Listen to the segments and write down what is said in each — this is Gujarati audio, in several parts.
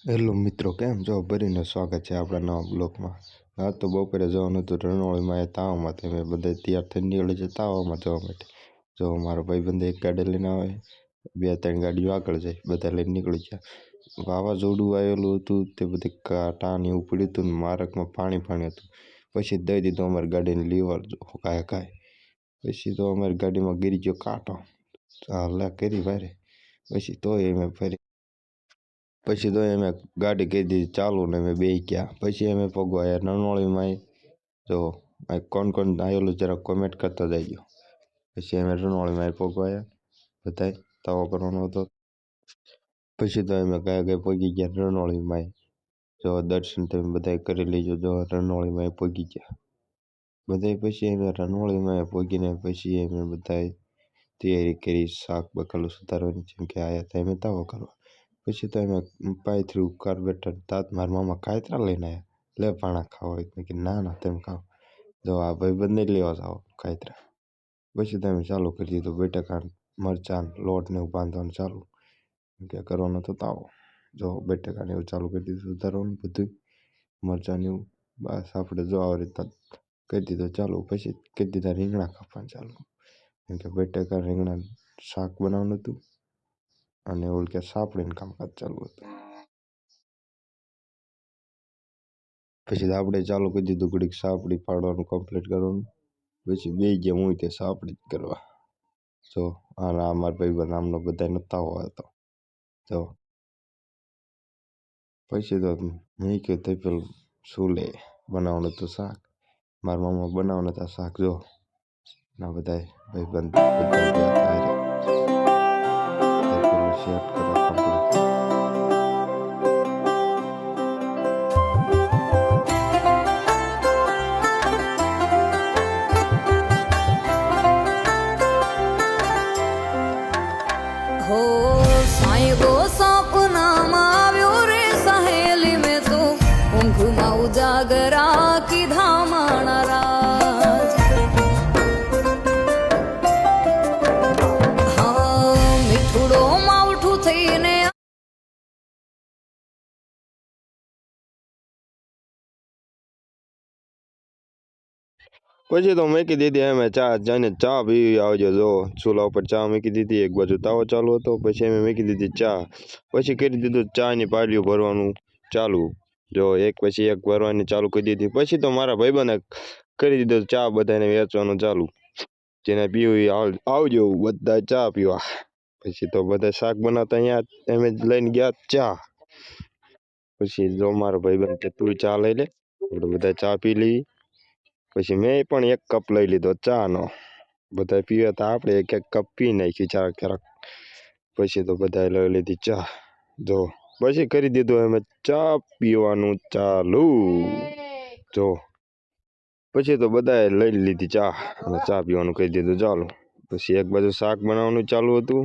હેલો મિત્રો, કેમ છો? ભરીને સ્વાગત છે આપણા નવા બ્લોગમાં. આ તો બપોરે જવાનું હતું રણોળીમાં, એ તાવમાં તમે બધા તૈયાર થઈને નીકળી છે તાવમાં જવા માટે. જો મારો ભાઈબંધ એક ગાડી લઈને આવે, 2-3 ગાડીઓ આગળ જાય, બધા લઈને નીકળી ગયા. વાવાઝોડું આવેલું હતું, તે બધી કાંટા ને એવું પડ્યું હતું ને માર્ગમાં પાણી હતું. પછી દઈ દીધું અમારી ગાડીને લીવર કાંઈ. પછી તો અમારી ગાડીમાં ગીરી ગયો કાંટો, હાલા કરી ભારે. પછી તોય અમે ફરી પછી તો અમે ગાડી કરી દીધી ચાલુ ને અમે બેસી ગયા. પછી અમે પગવાયા રણોળીમાં. જો કોણ આવેલું જરા કોમેન્ટ કરતા જઈજો. પછી અમે રણોળીમાં પગવાયા, બધા તાવો કરવાનો હતો. પછી તો અમે કયા પગી ગયા રણોળીમાં. જો દર્શન તમે બધા કરી લેજો. જો રણોળીમાં પગી ગયા બધા. પછી અમે રણોળીમાં પગીને પછી અમે બધા તૈયારી કરી શાક બકાલું સુધારવાની, જેમ કે આવ્યા હતા અમે તાવો કરવા. પછી તો અમે પાયથરું કાર્બેટર તાત મારા મામા કાયતરા લઈને આવ્યા. લે ભાણા ખાવા હોય કે ના તમે ખાઓ. જો આ ભાઈબંધ નહીં લેવા જાઓ કાયતરા. પછી તમે ચાલુ કરી દીધું બટાકા મરચાં લોટ ને એવું બાંધવાનું ચાલુ કે કરવાનો તો તાવો. જો બટાકાને એવું ચાલુ કરી દીધું સુધારવાનું બધું, મરચાં એવું. બસ આપણે જો આવી રીતના કરી દીધું ચાલુ. પછી કરી દીધા રીંગણા કાપવાનું ચાલુ, કેમ કે બટાકા રીંગણા શાક બનાવવાનું હતું અને ઓલકે સાપડીને કામકાજ ચાલુ હતું. પછી આપણે ચાલુ કરી દીધું ઘડીક સાપડી પાડવાનું કમ્પ્લીટ કરવાનું. પછી બે ગયા હું તે સાપડી જ કરવા. જો આના અમારા ભાઈબંધ આમનો બધા નતા હોય તો જો. પછી તો મેં કહ્યું તે પેલું શું લે બનાવવાનું હતું શાક. મારા મામા બનાવવાના હતા શાક. જો ના બધા ભાઈબંધ બધા ગયા પેલું સેટ કરવા કમ્પ્લીટ. हो साईगो सपनाમાં આવ્યો રે સહેલી મેં તો ઊંઘમાં ઉજાગરા કીધા માણા રાજ. હા મીઠુડો માવઠું થઈને પછી તો મૂકી દીધી અમે ચા, જઈને ચા પીવી આવજો. જો ચૂલા ઉપર ચા મૂકી દીધી, એક બાજુ તાવો ચાલુ હતો. પછી અમે મૂકી દીધી ચા. પછી કરી દીધું ચાની પાડલીઓ ભરવાનું ચાલુ. જો એક પછી એક ભરવાની ચાલુ કરી દીધી. પછી તો મારા ભાઈબંધે કરી દીધું ચા બધાને વેચવાનું ચાલુ. જેને પીવી આવજો બધા ચા પીવા. પછી તો બધા શાક બનાવતા અહીંયા અમે લઈને ગયા ચા. પછી જો મારો ભાઈબંધ કે તું ચા લઈ લે, આપણે બધા ચા પી લઈએ. પછી મેં પણ એક કપ લઈ લીધો ચાનો. બધા પીવા હતા, આપણે એક કપ પી નાખી ક્યારેક. પછી તો બધા લઈ લીધી ચા. જો પછી કરી દીધું અમે ચા પીવાનું ચાલુ. જો પછી તો બધાએ લઈ લીધી ચા અને ચા પીવાનું કહી દીધું ચાલુ. પછી એક બાજુ શાક બનાવવાનું ચાલુ હતું.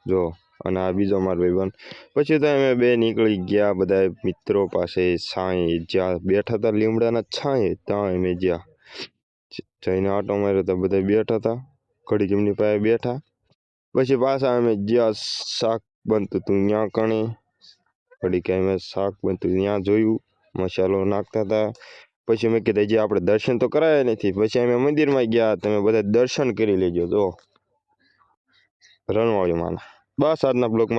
જો અને આ બીજો મારો ભાઈબંધ. પછી તો અમે બે નીકળી ગયા બધા મિત્રો પાસે. છાંય જ્યાં બેઠા હતા લીમડાના છાંય, ત્યાં અમે જ્યાં જઈને આટો માર્યો તો બધા બેઠા હતા. ઘડીક એમની પાસે બેઠા. પછી પાછા અમે જ્યાં શાક બનતું હતું ત્યાં કણે ઘડીક અમે શાક બનતું ત્યાં જોયું, મસાલો નાખતા હતા. પછી મેં કીધું જે આપણે દર્શન તો કરાયા નથી. પછી અમે મંદિરમાં ગયા, તમે બધા દર્શન કરી લેજો. જો રણોળીમાંના. બસ આજના બ્લોગમાં